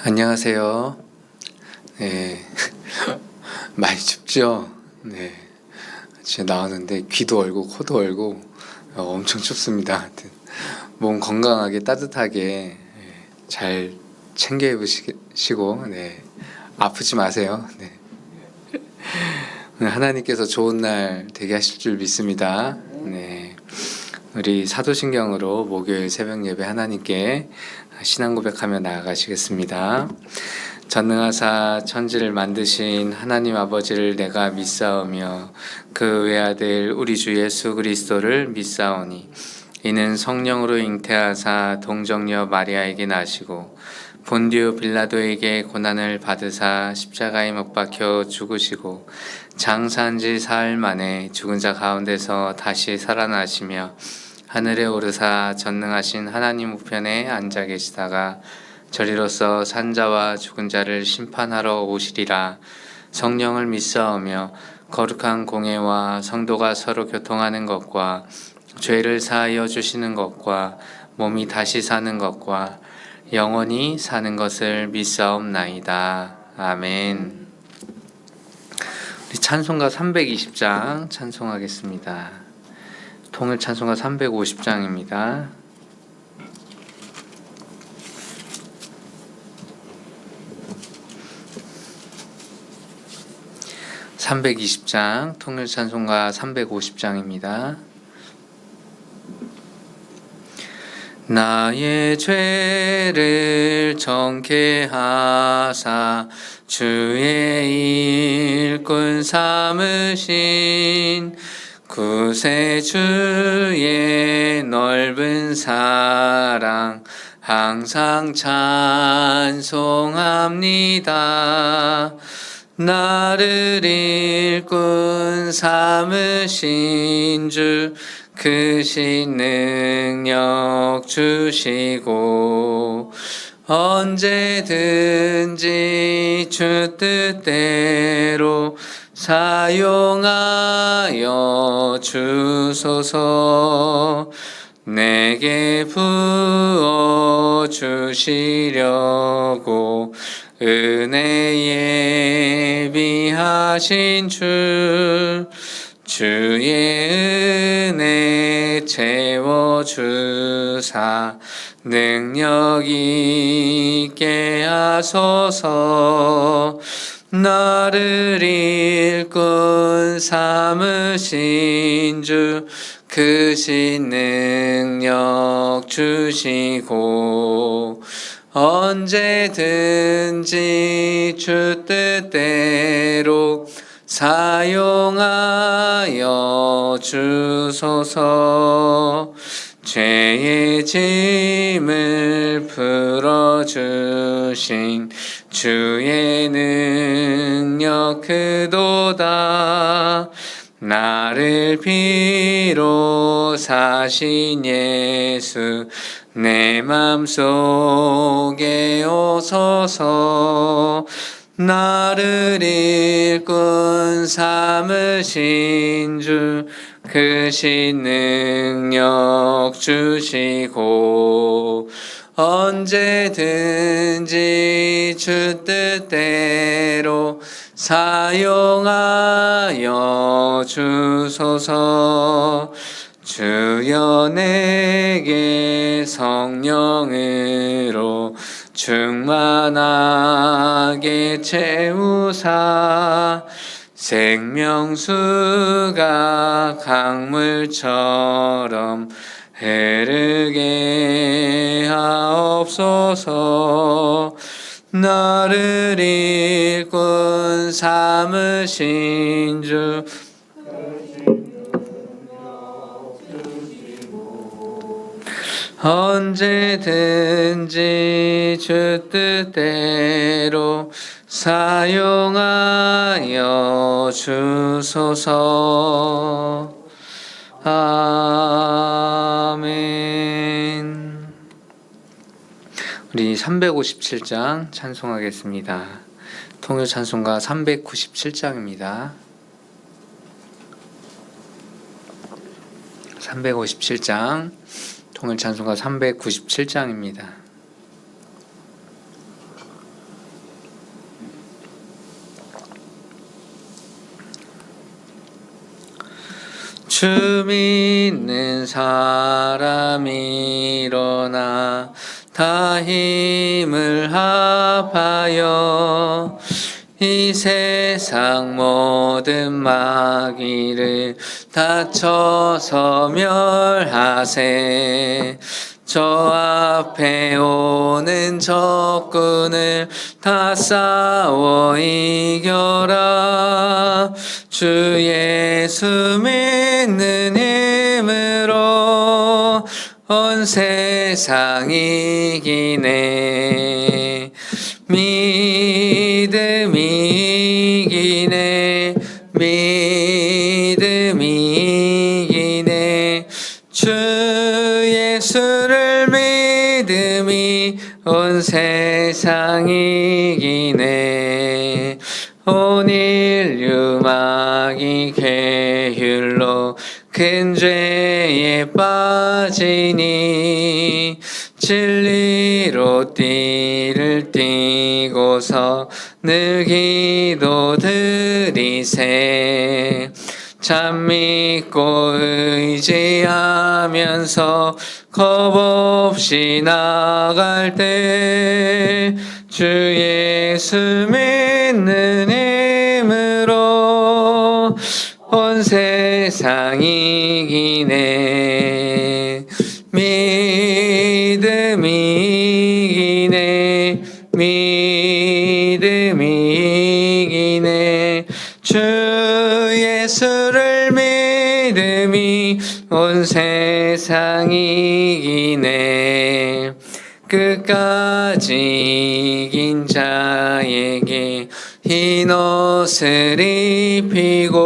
안녕하세요. 네. 많이 춥죠? 네. 지금 나왔는데 귀도 얼고 코도 얼고 엄청 춥습니다. 하여튼 몸 건강하게 따뜻하게 잘 챙겨 입으시고 아프지 마세요. 하나님께서 좋은 날 되게 하실 줄 믿습니다. 우리 사도신경으로 목요일 새벽 예배 하나님께 신앙 고백하며 나아가시겠습니다. 전능하사 천지를 만드신 하나님 아버지를 내가 믿사오며 그 외아들 우리 주 예수 그리스도를 믿사오니 이는 성령으로 잉태하사 동정녀 마리아에게 나시고 본디오 빌라도에게 고난을 받으사 십자가에 못 박혀 죽으시고 장사한 지 사흘 만에 죽은 자 가운데서 다시 살아나시며 하늘에 오르사 전능하신 하나님 우편에 앉아 계시다가 저리로서 산자와 죽은 자를 심판하러 오시리라. 성령을 믿사오며 거룩한 공회와 성도가 서로 교통하는 것과 죄를 사하여 주시는 것과 몸이 다시 사는 것과 영원히 사는 것을 믿사옵나이다. 아멘. 우리 찬송가 320장 찬송하겠습니다. 통일 찬송가 350장입니다. (320장) 통일 찬송가 350장입니다. 나의 죄를 정케 하사 주의 일꾼 삼으신 구세주의 넓은 사랑 항상 찬송합니다. 나를 일꾼 삼으신 주 크신 능력 주시고 언제든지 주 뜻대로 사용하여 주소서. 내게 부어 주시려고 은혜에 예비하신 주의 은혜 채워주사 능력 있게 하소서. 나를 일꾼 삼으신 주 크신 능력 주시고 언제든지 주 뜻대로 사용하여 주소서. 죄의 짐을 풀어주신 주의 능력 크도다. 나를 피로 사신 예수 내 맘속에 오소서. 나를 일꾼 삼으신 주 크신 능력 주시고 언제든지 주 뜻대로 사용하여 주소서. 주여 내게 성령으로 충만하게 채우사 생명수가 강물처럼 흐르게 하옵소서. 나를 일꾼 삼으신 주 언제든지 주 뜻대로 사용하여 주소서. 아멘. 우리 357장 찬송하겠습니다. 통일 찬송가 397장입니다. 357장 통일 찬송가 397장입니다. 주 믿는 사람이 일어나 다 힘을 합하여 이 세상 모든 마귀를 다쳐서 멸하세. 저 앞에 오는 적군을 다 싸워 이겨라. 주 예수 믿는 힘으로 온 세상 이기네. 믿음이 이기네. 믿음이 이기네. 주 예수를 믿음이 온 세상 이기네. 온 인류 마귀 계율로 큰 죄에 빠지니 진리로 띠를 띠고서 늘 기도드리세. 참 믿고 의지하면서 겁없이 나갈 때 주 예수 믿는 힘으로 온 세상 이기네. 믿음이 이기네. 믿음이 이기네. 주 예수를 믿음이 온 세상 이기네. 끝까지 이긴 자에게 흰 옷을 입히고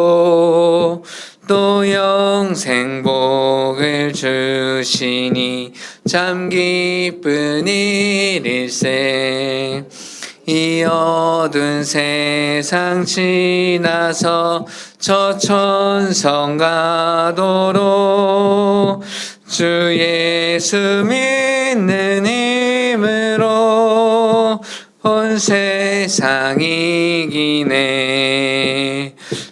또 영생 복을 주시니 참 기쁜 일일세. 이 어두운 세상 지나서 저 천성 가도록 주 예수 믿는 힘으로 온 세상 이기네.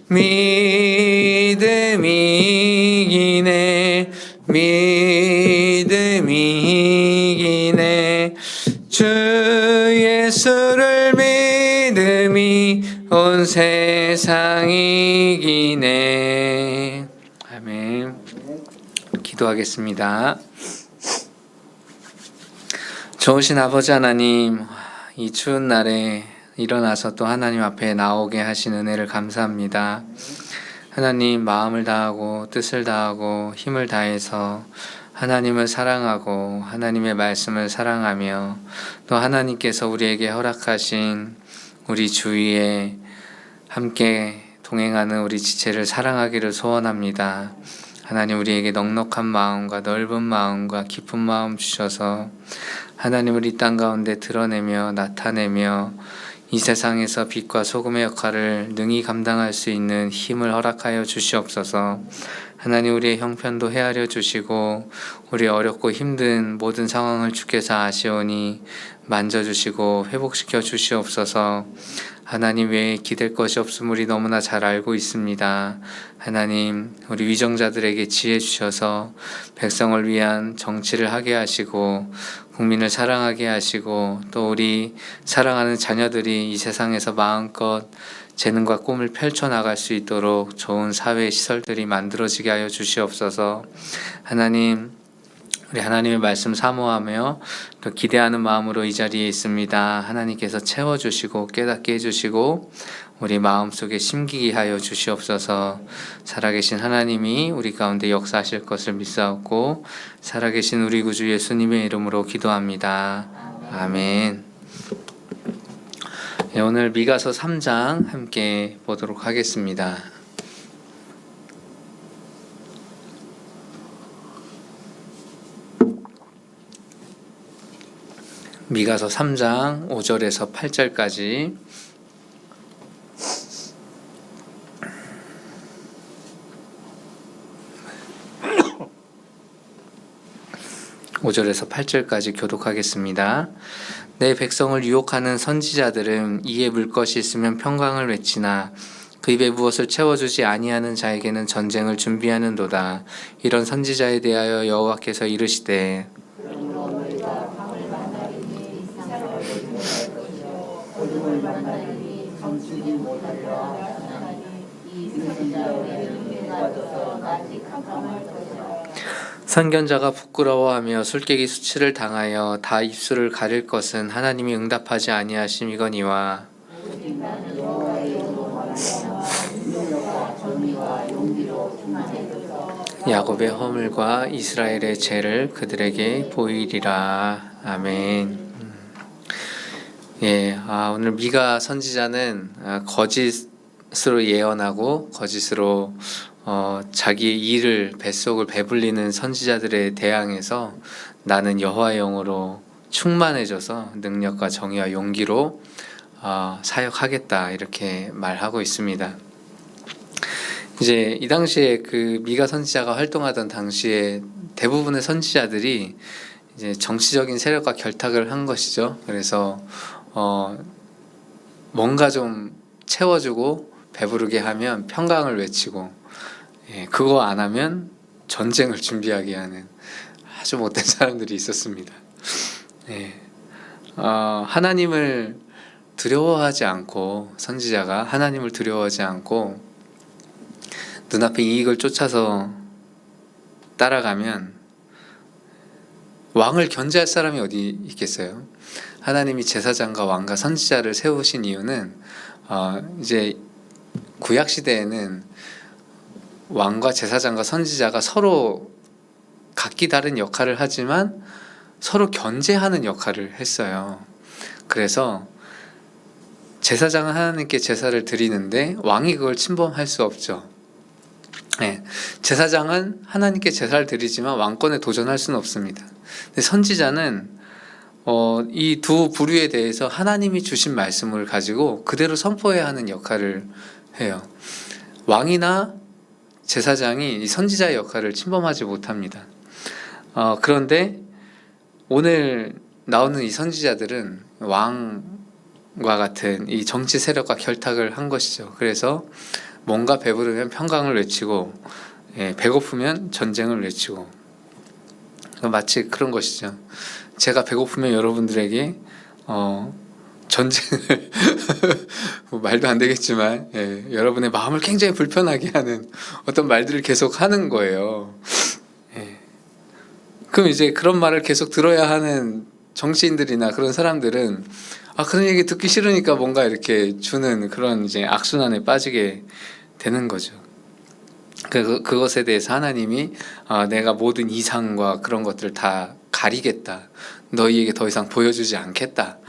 믿음이 이기네. 믿음이 이기네. 주 예수를 믿음이 온 세상 이기네. 아멘. 기도하겠습니다. 좋으신 아버지 하나님, 이 추운 날에 일어나서 또 하나님 앞에 나오게 하신 은혜를 감사합니다. 하나님, 마음을 다하고 뜻을 다하고 힘을 다해서 하나님을 사랑하고 하나님의 말씀을 사랑하며 또 하나님께서 우리에게 허락하신 우리 주위에 함께 동행하는 우리 지체를 사랑하기를 소원합니다. 하나님, 우리에게 넉넉한 마음과 넓은 마음과 깊은 마음 주셔서 하나님을 이 땅 가운데 드러내며 나타내며 이 세상에서 빛과 소금의 역할을 능히 감당할 수 있는 힘을 허락하여 주시옵소서. 하나님, 우리의 형편도 헤아려 주시고 우리 어렵고 힘든 모든 상황을 주께서 아시오니 만져주시고 회복시켜 주시옵소서. 하나님 외에 기댈 것이 없음을 우리 너무나 잘 알고 있습니다. 하나님, 우리 위정자들에게 지혜 주셔서 백성을 위한 정치를 하게 하시고 국민을 사랑하게 하시고 또 우리 사랑하는 자녀들이 이 세상에서 마음껏 재능과 꿈을 펼쳐나갈 수 있도록 좋은 사회 시설들이 만들어지게 하여 주시옵소서. 하나님, 우리 하나님의 말씀 사모하며 또 기대하는 마음으로 이 자리에 있습니다. 하나님께서 채워주시고 깨닫게 해주시고 우리 마음속에 심기게 하여 주시옵소서. 살아계신 하나님이 우리 가운데 역사하실 것을 믿사옵고 살아계신 우리 구주 예수님의 이름으로 기도합니다. 아멘. 네, 오늘 미가서 3장 함께 보도록 하겠습니다. 미가서 3장 5절에서 8절까지. (5절에서) 8절까지 교독하겠습니다. 내 백성을 유혹하는 선지자들은 이에 물 것이 있으면 평강을 외치나 그 입에 무엇을 채워주지 아니하는 자에게는 전쟁을 준비하는도다. 이런 선지자에 대하여 여호와께서 이르시되 선견자가 부끄러워하며 술깨기 수치를 당하여 다 입술을 가릴 것은 하나님이 응답하지 아니하심이거니와 야곱의 허물과 이스라엘의 죄를 그들에게 보이리라. 아멘. 오늘 미가 선지자는 거짓으로 예언하고 거짓으로 자기의 일을 뱃속을 배불리는 선지자들에 대항해서 나는 여호와의 영으로 충만해져서 능력과 정의와 용기로 사역하겠다 이렇게 말하고 있습니다. 이제 이 당시에 그 미가 선지자가 활동하던 당시에 대부분의 선지자들이 이제 정치적인 세력과 결탁을 한 것이죠. 그래서 뭔가 좀 채워주고 배부르게 하면 평강을 외치고 그거 안 하면 전쟁을 준비하게 하는 아주 못된 사람들이 있었습니다. 하나님을 두려워하지 않고 선지자가 하나님을 두려워하지 않고 눈앞에 이익을 쫓아서 따라가면 왕을 견제할 사람이 어디 있겠어요? 하나님이 제사장과 왕과 선지자를 세우신 이유는 이제 구약 시대에는 왕과 제사장과 선지자가 서로 각기 다른 역할을 하지만 서로 견제하는 역할을 했어요. 그래서 제사장은 하나님께 제사를 드리는데 왕이 그걸 침범할 수 없죠. 제사장은 하나님께 제사를 드리지만 왕권에 도전할 수는 없습니다. 근데 선지자는 이 두 부류에 대해서 하나님이 주신 말씀을 가지고 그대로 선포해야 하는 역할을 해요. 왕이나 제사장이 이 선지자의 역할을 침범하지 못합니다. 그런데 오늘 나오는 이 선지자들은 왕과 같은 이 정치 세력과 결탁을 한 것이죠. 그래서 뭔가 배부르면 평강을 외치고 배고프면 전쟁을 외치고 마치 그런 것이죠. 제가 배고프면 여러분들에게 전쟁을 뭐 말도 안 되겠지만 여러분의 마음을 굉장히 불편하게 하는 어떤 말들을 계속 하는 거예요. 그럼 이제 그런 말을 계속 들어야 하는 정치인들이나 그런 사람들은 그런 얘기 듣기 싫으니까 뭔가 이렇게 주는 그런 이제 악순환에 빠지게 되는 거죠. 그것에 대해서 하나님이 내가 모든 이상과 그런 것들을 다 가리겠다. 너희에게 더 이상 보여주지 않겠다.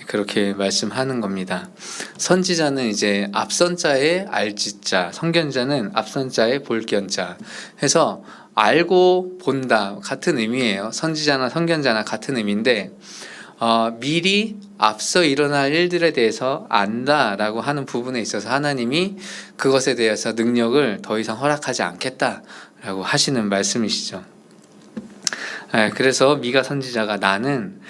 그렇게 말씀하는 겁니다. 선지자는 이제 앞선자의 알지자, 선견자는 앞선자의 볼견자 해서 알고 본다 같은 의미예요. 선지자나 선견자나 같은 의미인데 미리 앞서 일어날 일들에 대해서 안다라고 하는 부분에 있어서 하나님이 그것에 대해서 능력을 더 이상 허락하지 않겠다라고 하시는 말씀이시죠. 그래서 미가 선지자가 나는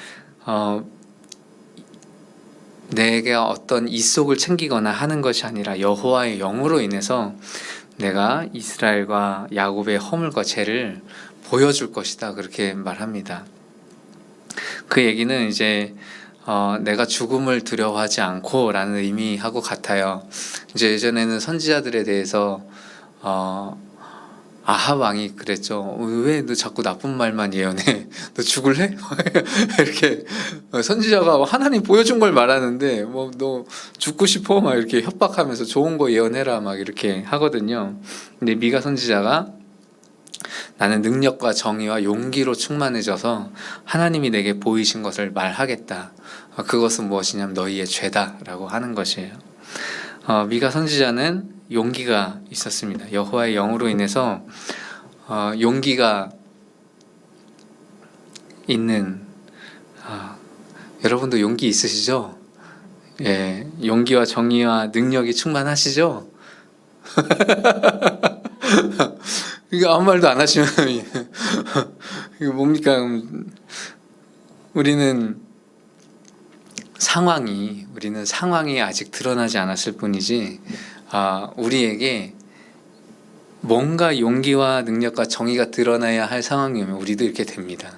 내가 어떤 이속을 챙기거나 하는 것이 아니라 여호와의 영으로 인해서 내가 이스라엘과 야곱의 허물과 죄를 보여줄 것이다 그렇게 말합니다. 그 얘기는 이제 내가 죽음을 두려워하지 않고 라는 의미하고 같아요. 이제 예전에는 선지자들에 대해서 아합 왕이 그랬죠. 왜 너 자꾸 나쁜 말만 예언해? 너 죽을래? 이렇게 선지자가 하나님 보여준 걸 말하는데 뭐 너 죽고 싶어? 막 이렇게 협박하면서 좋은 거 예언해라 막 이렇게 하거든요. 근데 미가 선지자가 나는 능력과 정의와 용기로 충만해져서 하나님이 내게 보이신 것을 말하겠다. 그것은 무엇이냐면 너희의 죄다라고 하는 것이에요. 미가 선지자는 용기가 있었습니다. 여호와의 영으로 인해서 용기가 있는 여러분도 용기 있으시죠? 용기와 정의와 능력이 충만하시죠? 이거 아무 말도 안 하시면 이거 뭡니까? 우리는 상황이 아직 드러나지 않았을 뿐이지 우리에게 뭔가 용기와 능력과 정의가 드러나야 할 상황이 오면 우리도 이렇게 됩니다.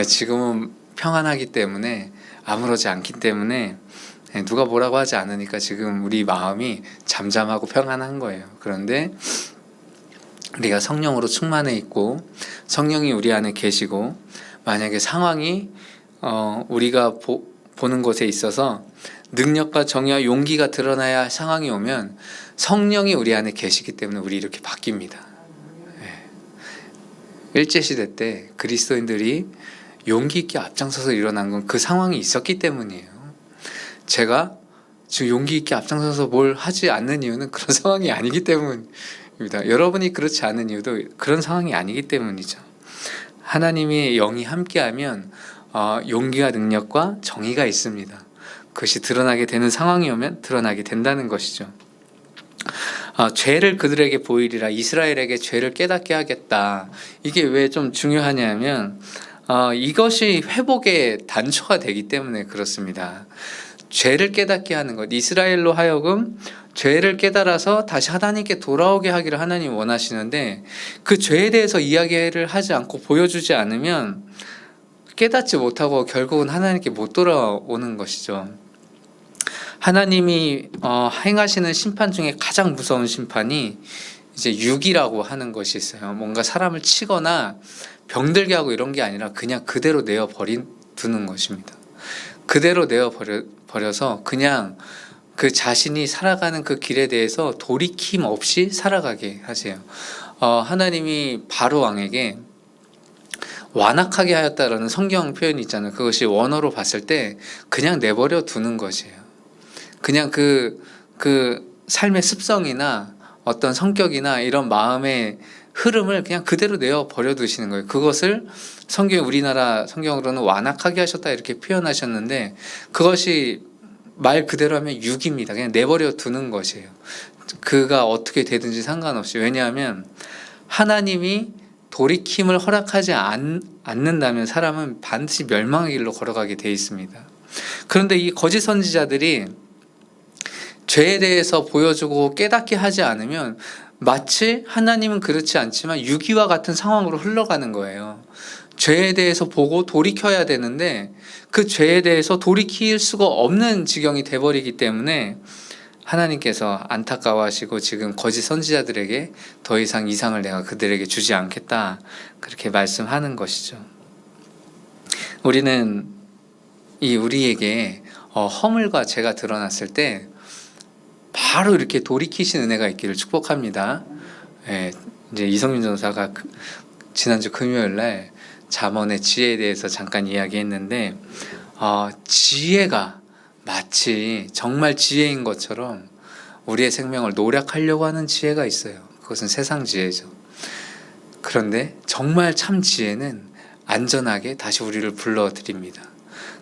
지금은 평안하기 때문에, 아무렇지 않기 때문에, 누가 뭐라고 하지 않으니까 지금 우리 마음이 잠잠하고 평안한 거예요. 그런데 우리가 성령으로 충만해 있고 성령이 우리 안에 계시고, 만약에 상황이 우리가 보는 것에 있어서 능력과 정의와 용기가 드러나야 할 상황이 오면 성령이 우리 안에 계시기 때문에 우리 이렇게 바뀝니다. 일제시대 때 그리스도인들이 용기 있게 앞장서서 일어난 건 그 상황이 있었기 때문이에요. 제가 지금 용기 있게 앞장서서 뭘 하지 않는 이유는 그런 상황이 아니기 때문입니다. 여러분이 그렇지 않은 이유도 그런 상황이 아니기 때문이죠. 하나님의 영이 함께하면 용기와 능력과 정의가 있습니다. 그것이 드러나게 되는 상황이 오면 드러나게 된다는 것이죠. 죄를 그들에게 보이리라, 이스라엘에게 죄를 깨닫게 하겠다. 이게 왜 좀 중요하냐면 이것이 회복의 단초가 되기 때문에 그렇습니다. 죄를 깨닫게 하는 것, 이스라엘로 하여금 죄를 깨달아서 다시 하나님께 돌아오게 하기를 하나님 원하시는데, 그 죄에 대해서 이야기를 하지 않고 보여주지 않으면 깨닫지 못하고 결국은 하나님께 못 돌아오는 것이죠. 하나님이 행하시는 심판 중에 가장 무서운 심판이 이제 육이라고 하는 것이 있어요. 뭔가 사람을 치거나 병들게 하고 이런 게 아니라 그냥 그대로 내어 두는 것입니다. 그대로 내어 버려서 그냥 그 자신이 살아가는 그 길에 대해서 돌이킴 없이 살아가게 하세요. 하나님이 바로 왕에게 완악하게 하였다라는 성경 표현이 있잖아요. 그것이 원어로 봤을 때 그냥 내버려 두는 것이에요. 그냥 그 삶의 습성이나 어떤 성격이나 이런 마음의 흐름을 그냥 그대로 내어 버려 두시는 거예요. 그것을 우리나라 성경으로는 완악하게 하셨다 이렇게 표현하셨는데, 그것이 말 그대로 하면 육입니다. 그냥 내버려 두는 것이에요. 그가 어떻게 되든지 상관없이. 왜냐하면 하나님이 돌이킴을 허락하지 않는다면 사람은 반드시 멸망의 길로 걸어가게 돼 있습니다. 그런데 이 거짓 선지자들이 죄에 대해서 보여주고 깨닫게 하지 않으면 마치 하나님은 그렇지 않지만 유기와 같은 상황으로 흘러가는 거예요. 죄에 대해서 보고 돌이켜야 되는데 그 죄에 대해서 돌이킬 수가 없는 지경이 돼버리기 때문에 하나님께서 안타까워하시고 지금 거짓 선지자들에게 더 이상 이 상을 내가 그들에게 주지 않겠다, 그렇게 말씀하는 것이죠. 우리는 우리에게 허물과 죄가 드러났을 때 바로 이렇게 돌이키신 은혜가 있기를 축복합니다. 이제 이성윤 전사가 지난주 금요일 날 잠언의 지혜에 대해서 잠깐 이야기했는데, 지혜가 마치 정말 지혜인 것처럼 우리의 생명을 노력하려고 하는 지혜가 있어요. 그것은 세상 지혜죠. 그런데 정말 참 지혜는 안전하게 다시 우리를 불러드립니다.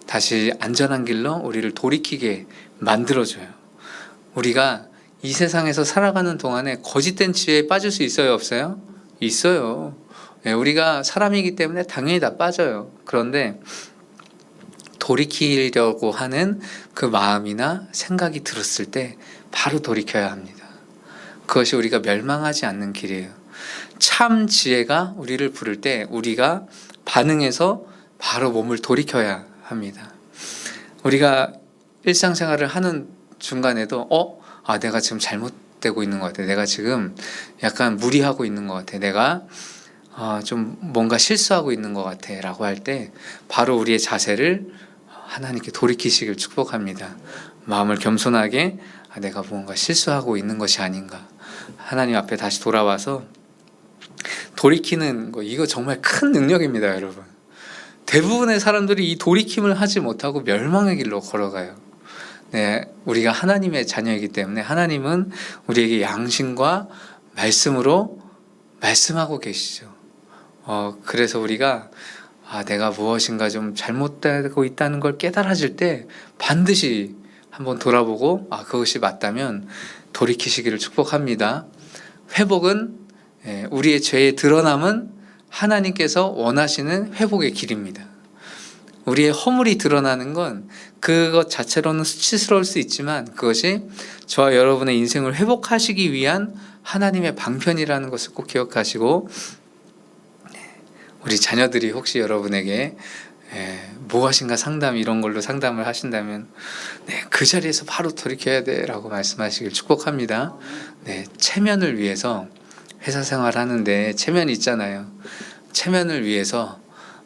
다시 안전한 길로 우리를 돌이키게 만들어줘요. 우리가 이 세상에서 살아가는 동안에 거짓된 지혜에 빠질 수 있어요, 없어요? 있어요. 우리가 사람이기 때문에 당연히 다 빠져요. 그런데 돌이키려고 하는 그 마음이나 생각이 들었을 때 바로 돌이켜야 합니다. 그것이 우리가 멸망하지 않는 길이에요. 참 지혜가 우리를 부를 때 우리가 반응해서 바로 몸을 돌이켜야 합니다. 우리가 일상생활을 하는 중간에도 내가 지금 잘못되고 있는 것 같아. 내가 지금 약간 무리하고 있는 것 같아. 내가 좀 뭔가 실수하고 있는 것 같아 라고 할 때 바로 우리의 자세를 하나님께 돌이키시길 축복합니다. 마음을 겸손하게 내가 뭔가 실수하고 있는 것이 아닌가, 하나님 앞에 다시 돌아와서 돌이키는 거, 이거 정말 큰 능력입니다, 여러분. 대부분의 사람들이 이 돌이킴을 하지 못하고 멸망의 길로 걸어가요. 우리가 하나님의 자녀이기 때문에 하나님은 우리에게 양심과 말씀으로 말씀하고 계시죠. 그래서 우리가 내가 무엇인가 좀 잘못되고 있다는 걸 깨달아질 때 반드시 한번 돌아보고 그것이 맞다면 돌이키시기를 축복합니다. 회복은, 우리의 죄의 드러남은 하나님께서 원하시는 회복의 길입니다. 우리의 허물이 드러나는 건 그것 자체로는 수치스러울 수 있지만 그것이 저와 여러분의 인생을 회복하시기 위한 하나님의 방편이라는 것을 꼭 기억하시고, 우리 자녀들이 혹시 여러분에게 무엇인가 상담 이런 걸로 상담을 하신다면 그 자리에서 바로 돌이켜야 돼 라고 말씀하시길 축복합니다. 체면을 위해서 회사 생활하는데 체면이 있잖아요. 체면을 위해서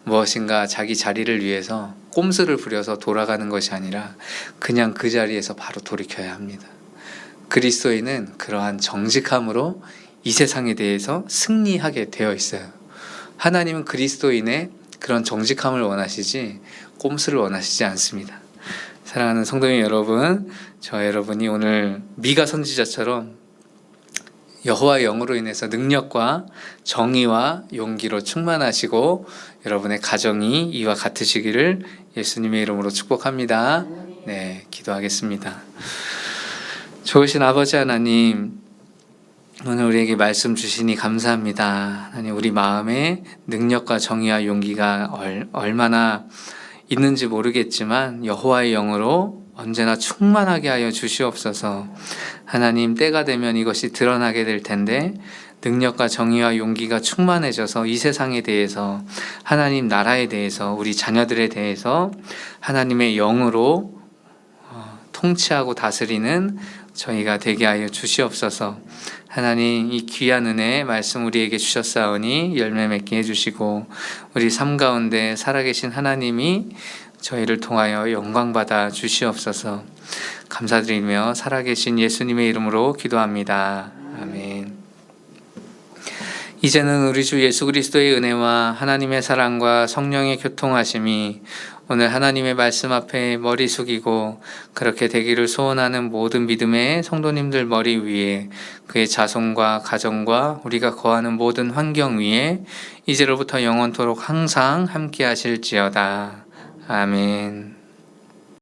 무엇인가 자기 자리를 위해서 꼼수를 부려서 돌아가는 것이 아니라 그냥 그 자리에서 바로 돌이켜야 합니다. 그리스도인은 그러한 정직함으로 이 세상에 대해서 승리하게 되어 있어요. 하나님은 그리스도인의 그런 정직함을 원하시지 꼼수를 원하시지 않습니다. 사랑하는 성도님 여러분, 저 여러분이 오늘 미가 선지자처럼 여호와의 영으로 인해서 능력과 정의와 용기로 충만하시고 여러분의 가정이 이와 같으시기를 예수님의 이름으로 축복합니다. 기도하겠습니다. 좋으신 아버지 하나님, 오늘 우리에게 말씀 주시니 감사합니다. 하나님, 우리 마음에 능력과 정의와 용기가 얼마나 있는지 모르겠지만 여호와의 영으로 언제나 충만하게 하여 주시옵소서. 하나님, 때가 되면 이것이 드러나게 될 텐데 능력과 정의와 용기가 충만해져서 이 세상에 대해서, 하나님 나라에 대해서, 우리 자녀들에 대해서 하나님의 영으로 통치하고 다스리는 저희가 되게 하여 주시옵소서. 하나님, 이 귀한 은혜 말씀 우리에게 주셨사오니 열매 맺게 해주시고 우리 삶 가운데 살아계신 하나님이 저희를 통하여 영광받아 주시옵소서. 감사드리며 살아계신 예수님의 이름으로 기도합니다. 아멘. 이제는 우리 주 예수 그리스도의 은혜와 하나님의 사랑과 성령의 교통하심이 오늘 하나님의 말씀 앞에 머리 숙이고 그렇게 되기를 소원하는 모든 믿음의 성도님들 머리 위에, 그의 자손과 가정과 우리가 거하는 모든 환경 위에 이제로부터 영원토록 항상 함께 하실지어다. 아멘.